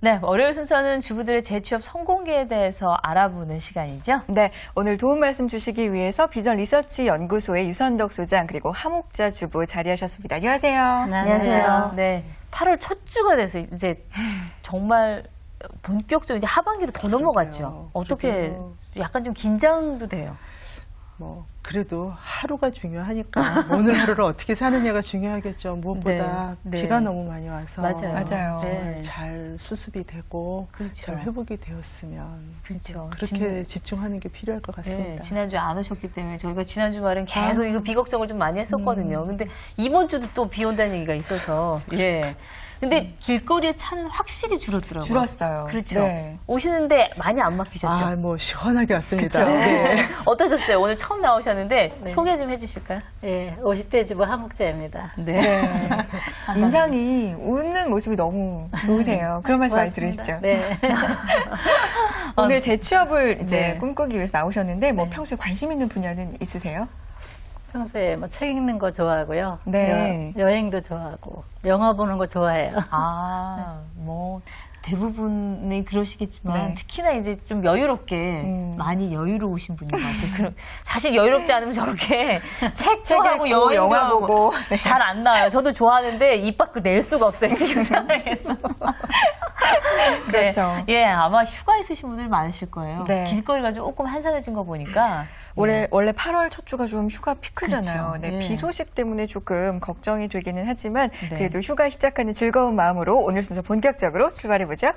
네, 월요일 순서는 주부들의 재취업 성공기에 대해서 알아보는 시간이죠. 네, 오늘 도움 말씀 주시기 위해서 비전 리서치 연구소의 유선덕 소장 그리고 하목자 주부 자리하셨습니다. 안녕하세요. 안녕하세요. 네, 8월 첫 주가 돼서 이제 정말 본격적으로 이제 하반기도 더 넘어갔죠. 어떻게 약간 좀 긴장도 돼요. 그래도 하루가 중요하니까 오늘 하루를 어떻게 사느냐가 중요하겠죠. 무엇보다 네. 비가 너무 많이 와서 맞아요. 네. 잘 수습이 되고 그렇죠. 잘 회복이 되었으면 그렇죠. 그렇게 집중하는 게 필요할 것 네, 같습니다. 지난주에 안 오셨기 때문에 저희가 지난 주말은 계속 이거 비 걱정을 좀 많이 했었거든요. 근데 이번 주도 또 비 온다는 얘기가 있어서. 예. 근데 길거리에 차는 확실히 줄었더라고요. 줄었어요. 그렇죠. 네. 오시는데 많이 안 막히셨죠? 시원하게 왔습니다. 그렇죠. 네. 어떠셨어요? 오늘 처음 나오셨는데 소개 좀 해주실까요? 예, 50대 주부 하목자입니다. 네. 인상이 웃는 모습이 너무 좋으세요. 그런 말씀 많이 고맙습니다. 들으시죠? 네. 오늘 재취업을 이제 네. 꿈꾸기 위해서 나오셨는데 평소에 관심 있는 분야는 있으세요? 평소에 책 읽는 거 좋아하고요. 네. 여행도 좋아하고, 영화 보는 거 좋아해요. 대부분이 그러시겠지만 네. 특히나 이제 좀 여유롭게 많이 여유로우신 분인 것 같아요. 사실 여유롭지 않으면 저렇게 책도 하고 읽고 여행도 영화 하고 보고. 네. 잘 안 나와요. 저도 좋아하는데 입 밖으로 낼 수가 없어요. 지금 상황에서. 그렇죠. 예, 아마 휴가 있으신 분들 많으실 거예요. 네. 길거리가 조금 한산해진 거 보니까 원래 8월 첫 주가 좀 휴가 피크잖아요. 그렇죠. 네, 네. 비 소식 때문에 조금 걱정이 되기는 하지만 네. 그래도 휴가 시작하는 즐거운 마음으로 오늘 순서 본격적으로 출발해 보죠.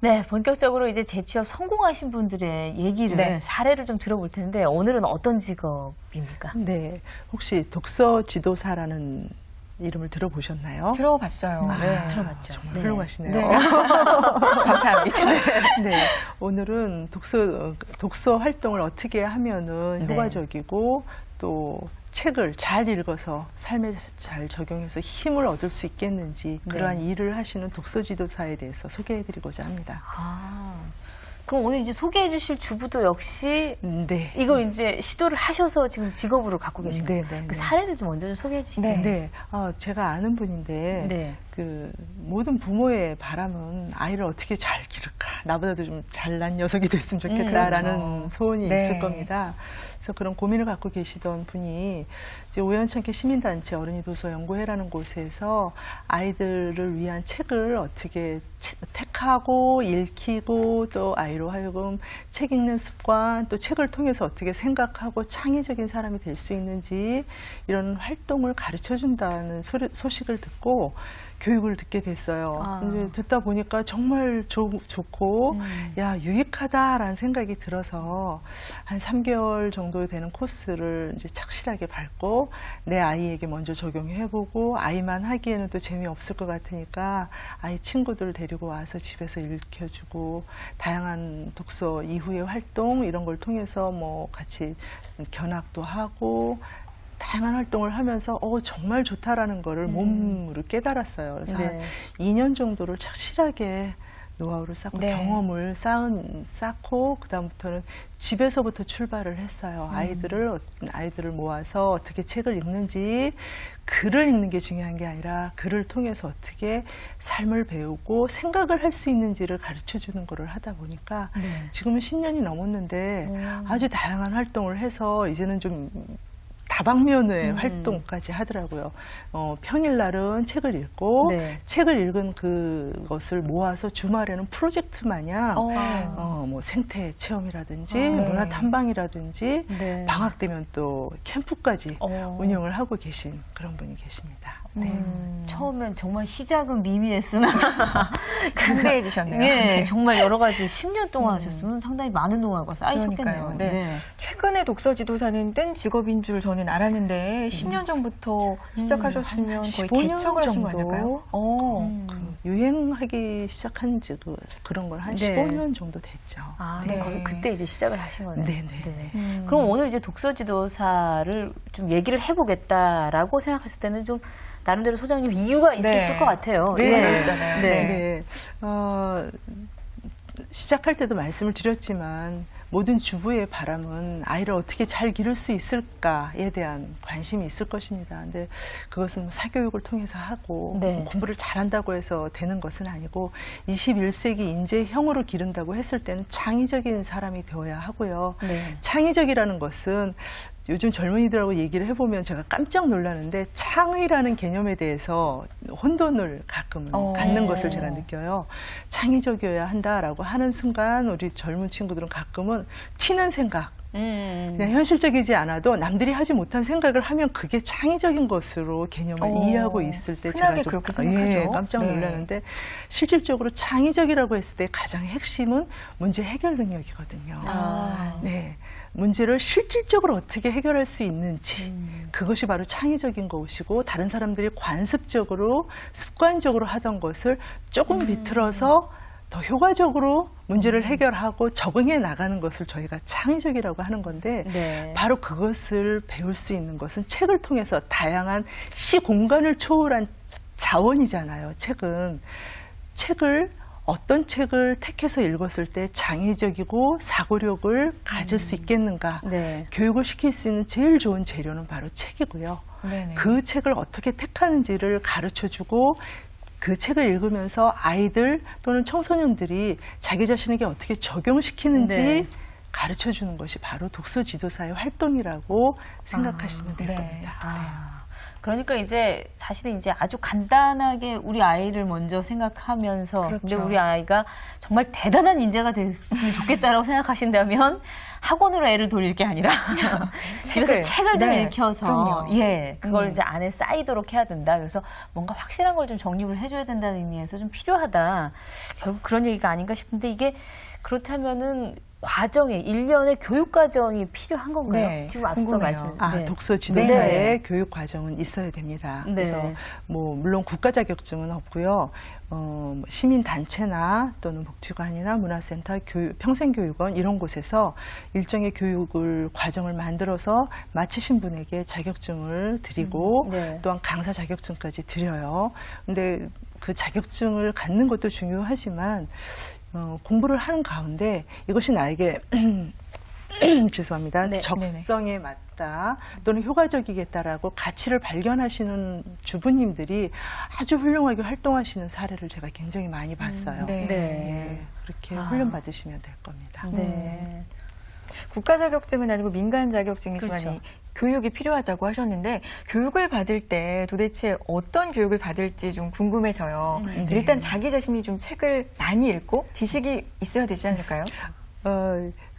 네, 본격적으로 이제 재취업 성공하신 분들의 얘기를 네. 사례를 좀 들어볼 텐데 오늘은 어떤 직업입니까? 네. 혹시 독서 지도사라는 이름을 들어보셨나요? 들어봤어요. 네. 들어봤죠. 정말 네. 훌륭하시네요. 네. 감사합니다. 네, 오늘은 독서 활동을 어떻게 하면은 네. 효과적이고 또 책을 잘 읽어서 삶에 잘 적용해서 힘을 얻을 수 있겠는지 네. 그러한 일을 하시는 독서 지도사에 대해서 소개해드리고자 합니다. 그럼 오늘 이제 소개해 주실 주부도 역시 네. 이걸 이제 시도를 하셔서 지금 직업으로 갖고 계신 거예요. 네, 네, 그 네. 사례를 좀 먼저 좀 소개해 주시죠. 네. 네, 제가 아는 분인데 네. 그 모든 부모의 바람은 아이를 어떻게 잘 기를까, 나보다도 좀 잘난 녀석이 됐으면 좋겠다라는 그렇죠. 소원이 네. 있을 겁니다. 그래서 그런 고민을 갖고 계시던 분이 이제 우연찮게 시민단체 어른이 도서 연구회라는 곳에서 아이들을 위한 책을 어떻게 택하고 읽히고 또 아이로 하여금 책 읽는 습관, 또 책을 통해서 어떻게 생각하고 창의적인 사람이 될 수 있는지 이런 활동을 가르쳐 준다는 소식을 듣고 교육을 듣게 됐어요. 이제 듣다 보니까 정말 좋고, 야, 유익하다라는 생각이 들어서 한 3개월 정도 되는 코스를 이제 착실하게 밟고 내 아이에게 먼저 적용해보고 아이만 하기에는 또 재미없을 것 같으니까 아이 친구들 데리고 와서 집에서 읽혀주고 다양한 독서 이후의 활동 이런 걸 통해서 뭐 같이 견학도 하고 다양한 활동을 하면서 정말 좋다라는 거를 몸으로 깨달았어요. 그래서 네. 한 2년 정도를 착실하게 노하우를 쌓고 네. 경험을 쌓고 그다음부터는 집에서부터 출발을 했어요. 아이들을 모아서 어떻게 책을 읽는지, 글을 읽는 게 중요한 게 아니라 글을 통해서 어떻게 삶을 배우고 생각을 할 수 있는지를 가르쳐 주는 거를 하다 보니까 지금은 10년이 넘었는데 아주 다양한 활동을 해서 이제는 좀 다방면의 활동까지 하더라고요. 평일날은 책을 읽고 네. 책을 읽은 그것을 모아서 주말에는 프로젝트 마냥 뭐 생태 체험이라든지 문화 탐방이라든지 네. 방학 되면 또 캠프까지 운영을 하고 계신 그런 분이 계십니다. 네. 처음엔 정말 시작은 미미했으나 상대해주셨네요. 예, 정말 여러 가지 10년 동안 하셨으면 상당히 많은 노하우가 쌓이셨겠네요. 그러니까요. 네. 최근에 독서 지도사는 뜬 직업인 줄 저는 알았는데 10년 전부터 시작하셨으면 한 거의 15년 개척을 하신 거 정도? 아닐까요? 유행하기 시작한 지 그런 걸 한 네. 15년 정도 됐죠. 네. 그때 이제 시작을 하신 거네요. 네네. 그럼 오늘 이제 독서 지도사를 좀 얘기를 해보겠다라고 생각했을 때는 좀 나름대로 소장님 이유가 있었을 것 같아요. 네, 예. 그러시잖아요. 네. 네. 시작할 때도 말씀을 드렸지만 모든 주부의 바람은 아이를 어떻게 잘 기를 수 있을까에 대한 관심이 있을 것입니다. 근데 그것은 사교육을 통해서 하고 네. 공부를 잘한다고 해서 되는 것은 아니고 21세기 인재형으로 기른다고 했을 때는 창의적인 사람이 되어야 하고요. 네. 창의적이라는 것은 요즘 젊은이들하고 얘기를 해보면 제가 깜짝 놀라는데 창의라는 개념에 대해서 혼돈을 가끔은 갖는 것을 제가 느껴요. 창의적이어야 한다라고 하는 순간 우리 젊은 친구들은 가끔은 튀는 생각, 그냥 현실적이지 않아도 남들이 하지 못한 생각을 하면 그게 창의적인 것으로 개념을 이해하고 있을 때 제가 흔하게 좀 그렇게 생각하죠. 깜짝 네. 놀랐는데 실질적으로 창의적이라고 했을 때 가장 핵심은 문제 해결 능력이거든요. 네. 문제를 실질적으로 어떻게 해결할 수 있는지 그것이 바로 창의적인 것이고 다른 사람들이 관습적으로 습관적으로 하던 것을 조금 비틀어서 더 효과적으로 문제를 해결하고 적응해 나가는 것을 저희가 창의적이라고 하는 건데 네. 바로 그것을 배울 수 있는 것은 책을 통해서 다양한 시 공간을 초월한 자원이잖아요. 책을 어떤 책을 택해서 읽었을 때 창의적이고 사고력을 가질 수 있겠는가. 네. 교육을 시킬 수 있는 제일 좋은 재료는 바로 책이고요. 네네. 그 책을 어떻게 택하는지를 가르쳐주고 그 책을 읽으면서 아이들 또는 청소년들이 자기 자신에게 어떻게 적용시키는지 네. 가르쳐주는 것이 바로 독서 지도사의 활동이라고 생각하시면 될 네. 겁니다. 그러니까 이제 사실은 이제 아주 간단하게 우리 아이를 먼저 생각하면서 그렇죠. 근데 우리 아이가 정말 대단한 인재가 됐으면 좋겠다라고 생각하신다면 학원으로 애를 돌릴 게 아니라 집에서 책을 좀 네. 읽혀서 그럼요. 예 그걸 이제 안에 쌓이도록 해야 된다. 그래서 뭔가 확실한 걸 좀 정립을 해줘야 된다는 의미에서 좀 필요하다. 결국 그런 얘기가 아닌가 싶은데 이게 그렇다면은 과정에 일련의 교육 과정이 필요한 건가요? 네, 지금 앞서 궁금해요. 말씀. 아, 독서 지도사의 네. 교육 과정은 있어야 됩니다. 네. 그래서 뭐 물론 국가 자격증은 없고요. 시민 단체나 또는 복지관이나 문화센터, 평생교육원 이런 곳에서 일정의 교육을 과정을 만들어서 마치신 분에게 자격증을 드리고 네. 또한 강사 자격증까지 드려요. 근데 그 자격증을 갖는 것도 중요하지만 공부를 하는 가운데 이것이 나에게 죄송합니다. 네, 적성에 맞다 또는 효과적이겠다라고 가치를 발견하시는 주부님들이 아주 훌륭하게 활동하시는 사례를 제가 굉장히 많이 봤어요. 네. 네, 그렇게 훈련 받으시면 될 겁니다. 네. 국가 자격증은 아니고 민간 자격증이지만 그렇죠. 이 교육이 필요하다고 하셨는데 교육을 받을 때 도대체 어떤 교육을 받을지 좀 궁금해져요. 일단 자기 자신이 좀 책을 많이 읽고 지식이 있어야 되지 않을까요?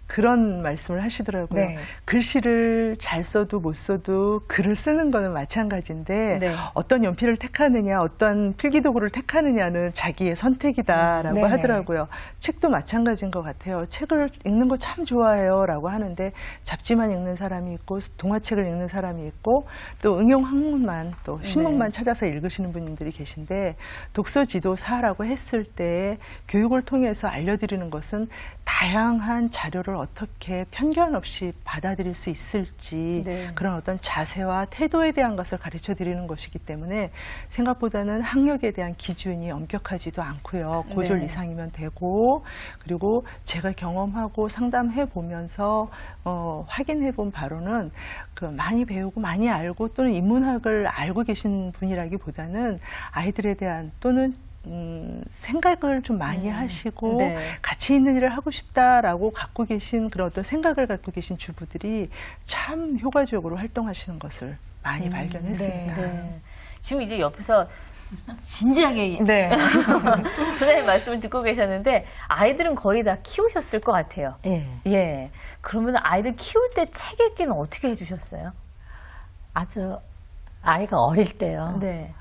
그런 말씀을 하시더라고요. 네. 글씨를 잘 써도 못 써도 글을 쓰는 거는 마찬가지인데 네. 어떤 연필을 택하느냐, 어떤 필기도구를 택하느냐는 자기의 선택이다라고 네네. 하더라고요. 책도 마찬가지인 것 같아요. 책을 읽는 거 참 좋아해요라고 하는데 잡지만 읽는 사람이 있고 동화책을 읽는 사람이 있고 또 응용 학문만 또 신문만 찾아서 읽으시는 분들이 계신데 독서 지도사라고 했을 때 교육을 통해서 알려드리는 것은 다양한 자료를 어떻게 편견 없이 받아들일 수 있을지 네. 그런 어떤 자세와 태도에 대한 것을 가르쳐 드리는 것이기 때문에 생각보다는 학력에 대한 기준이 엄격하지도 않고요. 고졸 네. 이상이면 되고 그리고 제가 경험하고 상담해 보면서 확인해 본 바로는 그 많이 배우고 많이 알고 또는 인문학을 알고 계신 분이라기보다는 아이들에 대한 또는 생각을 좀 많이 하시고 네. 가치 있는 일을 하고 싶다라고 갖고 계신 그런 어떤 생각을 갖고 계신 주부들이 참 효과적으로 활동하시는 것을 많이 발견했습니다. 네. 지금 이제 옆에서 진지하게 네. 선생님 말씀을 듣고 계셨는데 아이들은 거의 다 키우셨을 것 같아요. 예. 예. 그러면 아이들 키울 때 책 읽기는 어떻게 해주셨어요? 아주 아이가 어릴 때요. 네.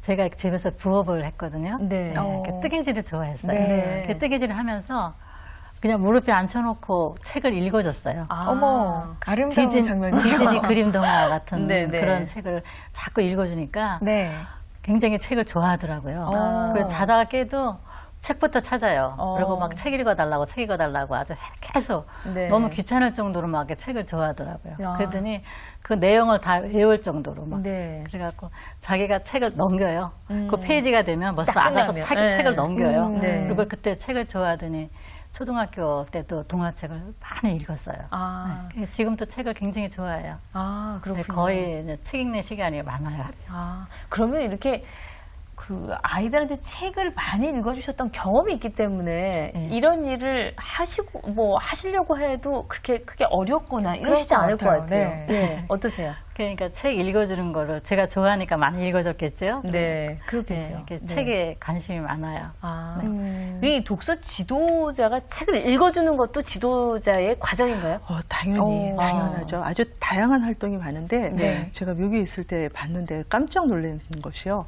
제가 집에서 부업을 했거든요. 네. 그 뜨개질을 좋아했어요. 네. 그 뜨개질을 하면서 그냥 무릎에 앉혀놓고 책을 읽어줬어요. 아. 어머, 아름다운 장면이죠. 디즈니 그림 동화 같은 네, 네. 그런 책을 자꾸 읽어주니까 네. 굉장히 책을 좋아하더라고요. 아. 그래서 자다가 깨도 책부터 찾아요. 어. 그리고 막 책 읽어달라고 아주 계속 네. 너무 귀찮을 정도로 막 이렇게 책을 좋아하더라고요. 아. 그랬더니 그 내용을 다 외울 정도로 막 네. 그래갖고 자기가 책을 넘겨요. 그 페이지가 되면 벌써 딱 알아서 끝나면. 네. 책을 넘겨요. 네. 그리고 그때 책을 좋아하더니 초등학교 때도 동화책을 많이 읽었어요. 아, 네. 지금도 책을 굉장히 좋아해요. 아, 네, 그렇군요. 거의 이제 책 읽는 시간이 많아요. 아, 그러면 이렇게 그 아이들한테 책을 많이 읽어주셨던 경험이 있기 때문에 네. 이런 일을 하시고 뭐 하시려고 해도 그렇게 크게 어렵거나 이러시지 그럴 것 않을 것 같아요. 같아요. 네. 네. 어떠세요? 그러니까 책 읽어주는 거를 제가 좋아하니까 많이 읽어줬겠죠. 네, 네, 그렇겠죠. 이렇게 네. 책에 관심이 많아요. 아, 음. 이 독서 지도자가 책을 읽어주는 것도 지도자의 과정인가요? 당연히 오. 당연하죠. 아주 다양한 활동이 많은데 네. 제가 묘기에 있을 때 봤는데 깜짝 놀란 것이요.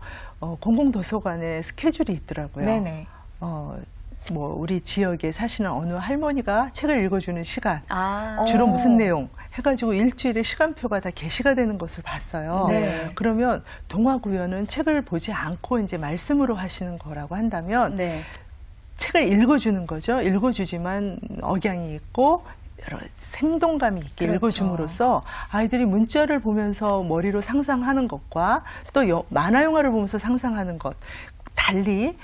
공공도서관에 스케줄이 있더라고요. 네네. 뭐 우리 지역에 사시는 어느 할머니가 책을 읽어주는 시간, 아, 주로 무슨 내용 해가지고 일주일에 시간표가 다 게시가 되는 것을 봤어요. 네. 그러면 동화구연은 책을 보지 않고 이제 말씀으로 하시는 거라고 한다면 네. 책을 읽어주는 거죠. 읽어주지만 억양이 있고 여러 생동감이 있게 그렇죠. 읽어줌으로써 아이들이 문자를 보면서 머리로 상상하는 것과 또 만화 영화를 보면서 상상하는 것 달리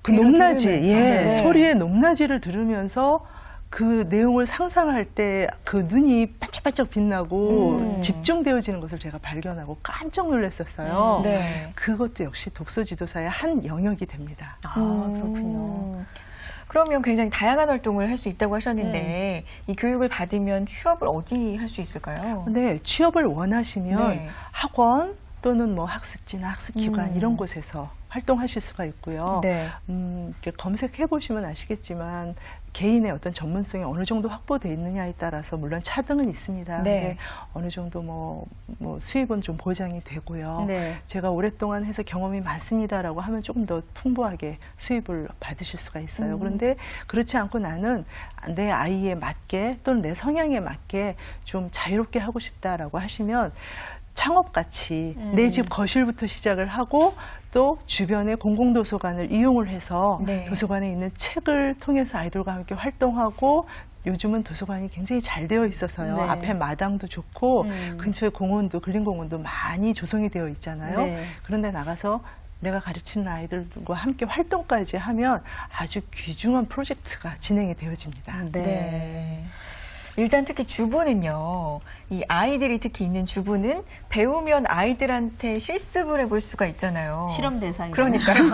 그 귀로 높낮이, 들으면서. 네. 소리의 높낮이를 들으면서 그 내용을 상상할 때 그 눈이 반짝반짝 빛나고 집중되어지는 것을 제가 발견하고 깜짝 놀랐었어요. 네. 그것도 역시 독서 지도사의 한 영역이 됩니다. 아, 그렇군요. 그러면 굉장히 다양한 활동을 할 수 있다고 하셨는데 이 교육을 받으면 취업을 어디 할 수 있을까요? 네, 취업을 원하시면 네. 학원 또는 뭐 학습지나 학습기관 이런 곳에서 활동하실 수가 있고요. 네. 이렇게 검색해 보시면 아시겠지만 개인의 어떤 전문성이 어느 정도 확보되어 있느냐에 따라서 물론 차등은 있습니다. 네. 근데 어느 정도 뭐 수입은 좀 보장이 되고요. 네. 제가 오랫동안 해서 경험이 많습니다라고 하면 조금 더 풍부하게 수입을 받으실 수가 있어요. 그런데 그렇지 않고 나는 내 아이에 맞게 또는 내 성향에 맞게 좀 자유롭게 하고 싶다라고 하시면 창업같이 내 집 거실부터 시작을 하고 또 주변의 공공도서관을 이용을 해서 네. 도서관에 있는 책을 통해서 아이들과 함께 활동하고 요즘은 도서관이 굉장히 잘 되어 있어서요. 네. 앞에 마당도 좋고 근처에 공원도 근린공원도 많이 조성이 되어 있잖아요. 네. 그런데 나가서 내가 가르치는 아이들과 함께 활동까지 하면 아주 귀중한 프로젝트가 진행이 되어집니다. 네. 일단 특히 주부는요, 이 아이들이 특히 있는 주부는 배우면 아이들한테 실습을 해볼 수가 있잖아요. 실험 대상이. 그러니까요.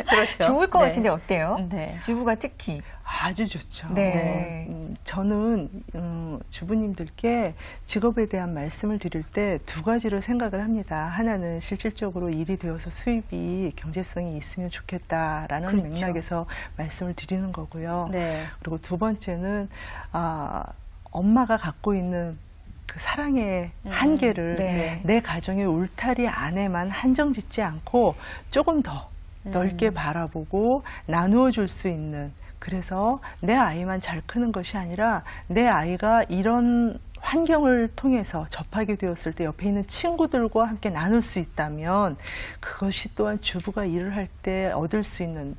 그렇죠. 좋을 것 네. 같은데 어때요? 네. 주부가 특히. 아주 좋죠. 네. 저는 주부님들께 직업에 대한 말씀을 드릴 때 두 가지를 생각을 합니다. 하나는 실질적으로 일이 되어서 수입이 경제성이 있으면 좋겠다라는 그렇죠. 맥락에서 말씀을 드리는 거고요. 네. 그리고 두 번째는 엄마가 갖고 있는 그 사랑의 한계를 네. 내 가정의 울타리 안에만 한정짓지 않고 조금 더 넓게 바라보고 나누어 줄 수 있는, 그래서 내 아이만 잘 크는 것이 아니라 내 아이가 이런 환경을 통해서 접하게 되었을 때 옆에 있는 친구들과 함께 나눌 수 있다면 그것이 또한 주부가 일을 할 때 얻을 수 있는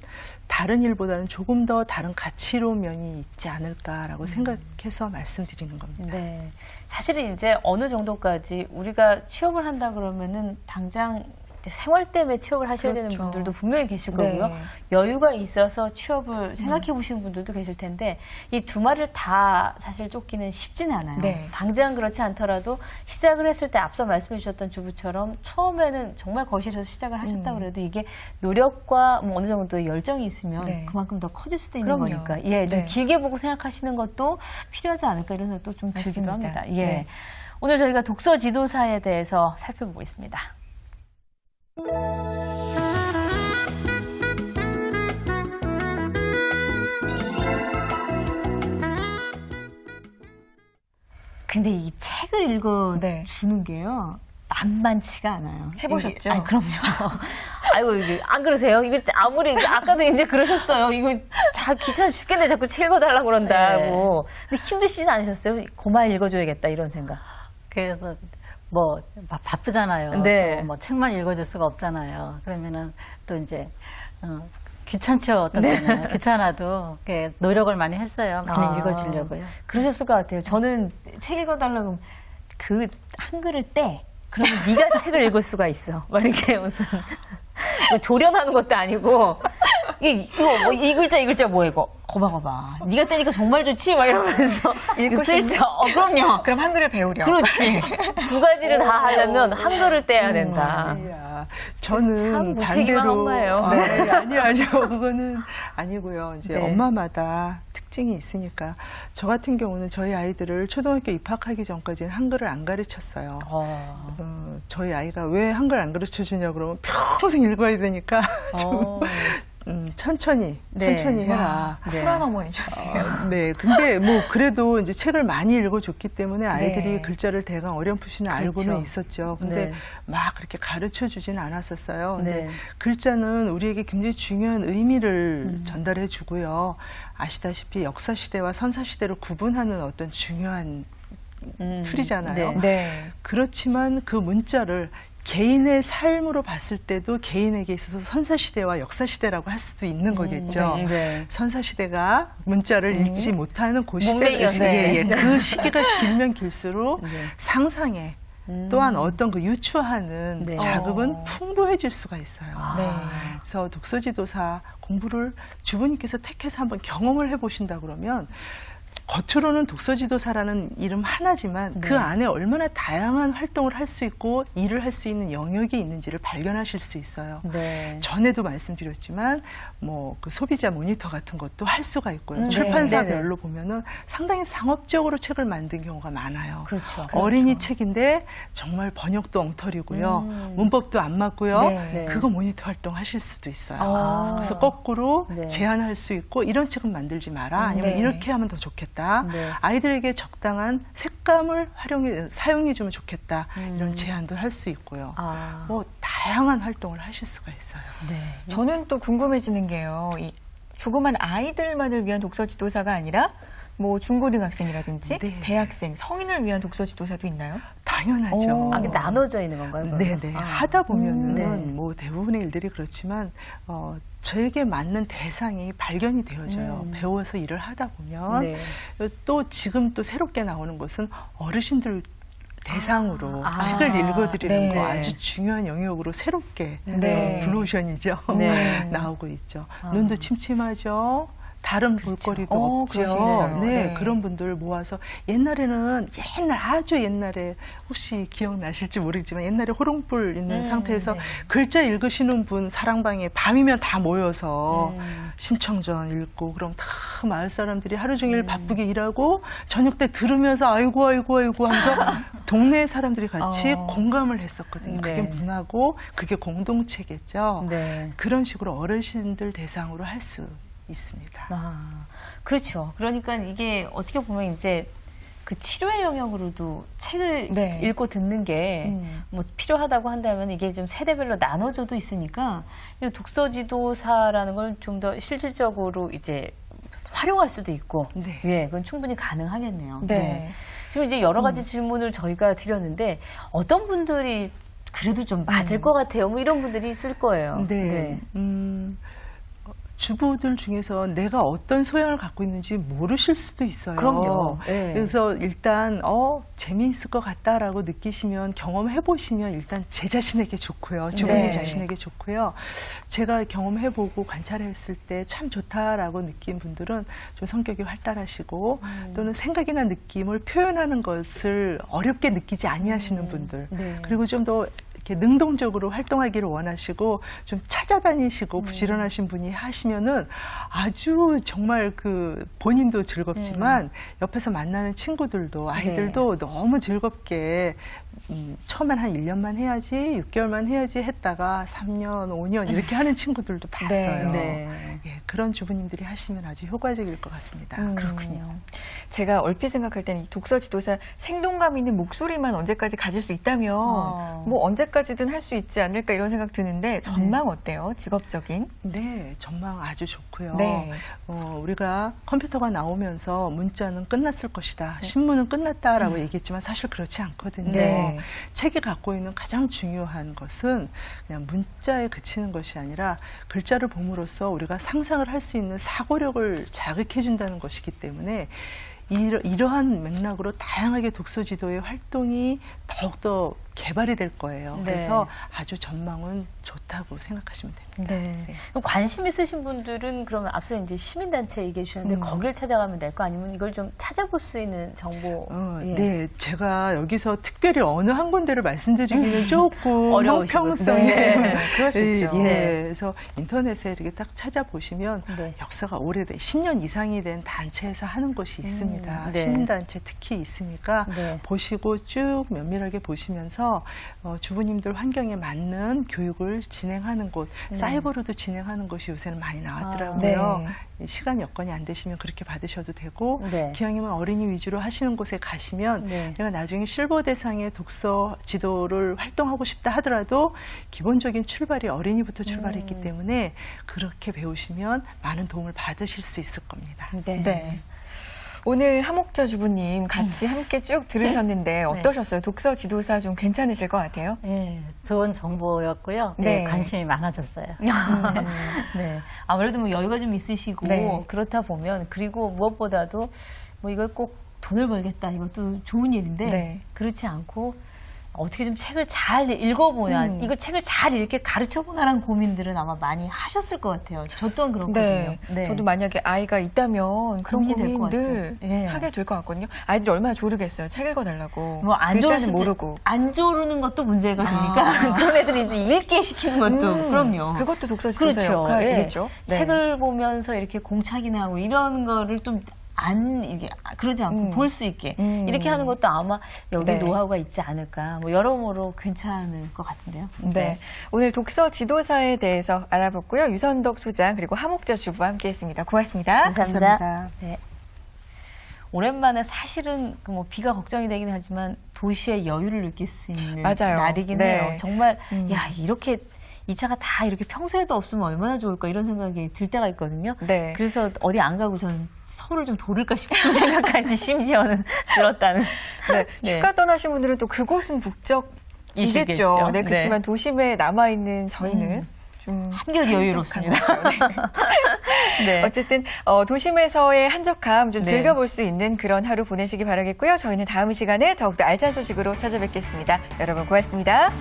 다른 일보다는 조금 더 다른 가치로운 면이 있지 않을까라고 생각해서 말씀드리는 겁니다. 네. 사실은 이제 어느 정도까지 우리가 취업을 한다 그러면은 당장 이제 생활 때문에 취업을 하셔야 되는 그렇죠. 분들도 분명히 계실 네. 거고요. 여유가 있어서 취업을 생각해 보시는 분들도 계실 텐데 이 두 마리를 다 사실 쫓기는 쉽지는 않아요. 네. 당장 그렇지 않더라도 시작을 했을 때 앞서 말씀해 주셨던 주부처럼 처음에는 정말 거실에서 시작을 하셨다 그래도 이게 노력과 뭐 어느 정도 열정이 있으면 네. 그만큼 더 커질 수도 있는 그럼요. 거니까 예, 좀 네. 길게 보고 생각하시는 것도 필요하지 않을까 이런 생각도 좀 들기도 맞습니다. 합니다. 예. 네. 오늘 저희가 독서 지도사에 대해서 살펴보고 있습니다. 근데 이 책을 읽어주는 게요. 만만치가 않아요. 해보셨죠? 이게, 아니, 그럼요. 아이고, 이게, 안 그러세요? 이거 아무리, 아까도 이제 그러셨어요. 이거 다 귀찮아 죽겠네. 자꾸 책 읽어달라고 그런다고. 근데 힘드시진 않으셨어요? 고만 읽어줘야겠다, 이런 생각. 그래서 뭐 바쁘잖아요. 네. 또 뭐 책만 읽어줄 수가 없잖아요. 그러면은 또 이제 귀찮죠. 어떤 때는 귀찮아도 이렇게 노력을 많이 했어요. 많이 읽어주려고요. 그러셨을 것 같아요. 저는 책 읽어달라고 하면 그 한글을 떼. 그러면 네가 책을 읽을 수가 있어. 막 이렇게 무슨 뭐 조련하는 것도 아니고 이거 뭐 이 글자 뭐 이거 거봐. 네가 떼니까 정말 좋지? 막 이러면서 읽고 슬쩍. 그럼요. 그럼 한글을 배우려. 그렇지. 두 가지를 다 하려면 한글을 떼야 된다. 이야, 참 저는 무책임한 반대로 엄마예요. 네, 아니요. 그거는 아니고요. 이제 네. 엄마마다 특징이 있으니까 저 같은 경우는 저희 아이들을 초등학교 입학하기 전까지는 한글을 안 가르쳤어요. 저희 아이가 왜 한글 안 가르쳐 주냐 그러면 평생 읽어야 되니까 좀 천천히 해라. 쿨한 어머니셨네요. 네, 근데 뭐 그래도 이제 책을 많이 읽어줬기 때문에 아이들이 네. 글자를 대강 어렴풋이는 알고는 그렇죠. 있었죠. 근데 네. 막 그렇게 가르쳐 주지는 않았었어요. 근데 네. 글자는 우리에게 굉장히 중요한 의미를 전달해 주고요. 아시다시피 역사시대와 선사시대를 구분하는 어떤 중요한 툴이잖아요. 네. 네. 그렇지만 그 문자를 개인의 삶으로 봤을 때도 개인에게 있어서 선사시대와 역사시대라고 할 수도 있는 거겠죠. 네. 선사시대가 문자를 읽지 못하는 그 문맹이었어요. 시대, 그 시기가 길면 길수록 네. 상상에 또한 어떤 그 유추하는 네. 자극은 풍부해질 수가 있어요. 네. 그래서 독서지도사 공부를 주부님께서 택해서 한번 경험을 해보신다 그러면 겉으로는 독서지도사라는 이름 하나지만 네. 그 안에 얼마나 다양한 활동을 할 수 있고 일을 할 수 있는 영역이 있는지를 발견하실 수 있어요. 네. 전에도 말씀드렸지만 뭐 그 소비자 모니터 같은 것도 할 수가 있고요. 네. 출판사별로 보면은 상당히 상업적으로 책을 만든 경우가 많아요. 그렇죠. 어린이 책인데 정말 번역도 엉터리고요. 문법도 안 맞고요. 네. 그거 모니터 활동 하실 수도 있어요. 아. 그래서 거꾸로 네. 제한할 수 있고 이런 책은 만들지 마라. 아니면 네. 이렇게 하면 더 좋겠다. 네. 아이들에게 적당한 색감을 사용해주면 좋겠다. 이런 제안도 할 수 있고요. 아. 뭐 다양한 활동을 하실 수가 있어요. 네. 저는 또 궁금해지는 게요. 이 조그만 아이들만을 위한 독서 지도사가 아니라 뭐 중고등학생이라든지 네. 대학생, 성인을 위한 독서 지도사도 있나요? 당연하죠. 오. 아, 이게 나눠져 있는 건가요? 그러면? 네네. 아. 하다 보면은 네. 뭐 대부분의 일들이 그렇지만 저에게 맞는 대상이 발견이 되어져요. 배워서 일을 하다 보면 네. 또 지금 또 새롭게 나오는 것은 어르신들 대상으로 아. 책을 읽어드리는 네. 거 아주 중요한 영역으로 새롭게 네. 블루오션이죠. 네. 나오고 있죠. 눈도 침침하죠. 다른 볼거리도 그럴 수 없죠. 있어요. 네, 네. 그런 분들 모아서 옛날에는 아주 옛날에 혹시 기억나실지 모르겠지만 옛날에 호롱불 있는 상태에서 네. 글자 읽으시는 분 사랑방에 밤이면 다 모여서 심청전 읽고 그럼 다 마을 사람들이 하루 종일 바쁘게 일하고 저녁 때 들으면서 아이고 하면서 동네 사람들이 같이 공감을 했었거든요. 그게 네. 문화고 그게 공동체겠죠. 네. 그런 식으로 어르신들 대상으로 할 수 있습니다. 아, 그렇죠. 그러니까 이게 어떻게 보면 이제 그 치료의 영역으로도 책을 네. 읽고 듣는 게 뭐 필요하다고 한다면 이게 좀 세대별로 나눠져도 있으니까 이 독서 지도사라는 걸 좀 더 실질적으로 이제 활용할 수도 있고, 네. 예, 그건 충분히 가능하겠네요. 네. 지금 이제 여러 가지 질문을 저희가 드렸는데 어떤 분들이 그래도 좀 맞을 것 같아요. 뭐 이런 분들이 있을 거예요. 네. 주부들 중에서 내가 어떤 소양을 갖고 있는지 모르실 수도 있어요. 그럼요. 네. 그래서 일단 재미있을 것 같다라고 느끼시면 경험해 보시면 일단 제 자신에게 좋고요. 주부님 네. 자신에게 좋고요. 제가 경험해보고 관찰했을 때 참 좋다라고 느낀 분들은 좀 성격이 활달하시고 또는 생각이나 느낌을 표현하는 것을 어렵게 느끼지 아니하시는 분들 네. 그리고 좀 더 이렇게 능동적으로 활동하기를 원하시고 좀 찾아다니시고 부지런하신 분이 하시면은 아주 정말 그 본인도 즐겁지만 옆에서 만나는 친구들도 아이들도 너무 즐겁게 처음엔 한 1년만 해야지 6개월만 해야지 했다가 3년, 5년 이렇게 하는 친구들도 봤어요. 네. 예, 그런 주부님들이 하시면 아주 효과적일 것 같습니다. 그렇군요. 제가 얼핏 생각할 때는 이 독서 지도사 생동감 있는 목소리만 언제까지 가질 수 있다면 뭐 언제까지든 할 수 있지 않을까 이런 생각 드는데 전망 어때요? 직업적인? 네, 전망 아주 좋고요. 네. 우리가 컴퓨터가 나오면서 문자는 끝났을 것이다. 신문은 끝났다라고 얘기했지만 사실 그렇지 않거든요. 네. 책이 갖고 있는 가장 중요한 것은 그냥 문자에 그치는 것이 아니라 글자를 봄으로써 우리가 상상을 할 수 있는 사고력을 자극해 준다는 것이기 때문에 이러한 맥락으로 다양하게 독서 지도의 활동이 더욱더 개발이 될 거예요. 네. 그래서 아주 전망은 좋다고 생각하시면 됩니다. 네. 그럼 관심 있으신 분들은 그러면 앞서 이제 시민단체 얘기해 주셨는데 거길 찾아가면 될까? 아니면 이걸 좀 찾아볼 수 있는 정보? 예. 네, 제가 여기서 특별히 어느 한 군데를 말씀드리기는 조금 어려우시고. 형평성이 네, 그럴 수 있죠. 예, 네. 그래서 인터넷에 이렇게 딱 찾아보시면 네. 역사가 오래된 10년 이상이 된 단체에서 하는 곳이 있습니다. 네. 시민단체 특히 있으니까 네. 보시고 쭉 면밀하게 보시면서 주부님들 환경에 맞는 교육을 진행하는 곳, 사이버로도 진행하는 곳이 요새는 많이 나왔더라고요. 시간 여건이 안 되시면 그렇게 받으셔도 되고 네. 기왕이면 어린이 위주로 하시는 곳에 가시면 네. 내가 나중에 실버 대상의 독서 지도를 활동하고 싶다 하더라도 기본적인 출발이 어린이부터 출발했기 때문에 그렇게 배우시면 많은 도움을 받으실 수 있을 겁니다. 네. 네. 오늘 하목자 주부님 같이 함께 쭉 들으셨는데 어떠셨어요? 독서 지도사 좀 괜찮으실 것 같아요? 예, 좋은 정보였고요. 네. 예, 관심이 많아졌어요. 네. 아무래도 뭐 여유가 좀 있으시고 네. 그렇다 보면 그리고 무엇보다도 뭐 이걸 꼭 돈을 벌겠다 이것도 좋은 일인데 네. 그렇지 않고 어떻게 좀 책을 잘 읽어보나 이걸 책을 잘 이렇게 가르쳐보나라는 고민들은 아마 많이 하셨을 것 같아요. 저 또한 그렇거든요. 네. 저도 만약에 아이가 있다면 그런 고민이 될것 고민들 같죠. 예. 하게 될 것 같거든요. 아이들이 얼마나 조르겠어요. 책 읽어달라고. 뭐 안 글자는 조르는 모르고. 안 조르는 것도 문제가 되니까 그런 애들이 이제 읽게 시키는 것도 그럼요. 그것도 독서 지도사 그렇죠. 역할이겠죠. 예. 네. 책을 보면서 이렇게 공착이나 하고 이런 거를 좀 이게 그러지 않고 볼 수 있게 이렇게 하는 것도 아마 여기 네. 노하우가 있지 않을까. 뭐 여러모로 괜찮을 것 같은데요. 네. 오늘 독서 지도사에 대해서 알아봤고요. 유선덕 소장 그리고 하목자 주부와 함께했습니다. 고맙습니다. 감사합니다. 감사합니다. 네. 오랜만에 사실은 그 뭐 비가 걱정이 되긴 하지만 도시의 여유를 느낄 수 있는 맞아요. 날이긴 네. 해요. 정말 야 이렇게 이 차가 다 이렇게 평소에도 없으면 얼마나 좋을까 이런 생각이 들 때가 있거든요. 네. 그래서 어디 안 가고 저는 서울을 좀 돌을까 싶은 생각까지 심지어는 들었다는. 네. 네. 휴가 떠나신 분들은 또 그곳은 북적이겠죠. 이시겠죠. 네. 그렇지만 도심에 남아있는 저희는 좀 한결 여유롭습니다. 한적한 것 같아요. 네. 네. 어쨌든 도심에서의 한적함 좀 네. 즐겨볼 수 있는 그런 하루 보내시기 바라겠고요. 저희는 다음 시간에 더욱더 알찬 소식으로 찾아뵙겠습니다. 여러분 고맙습니다.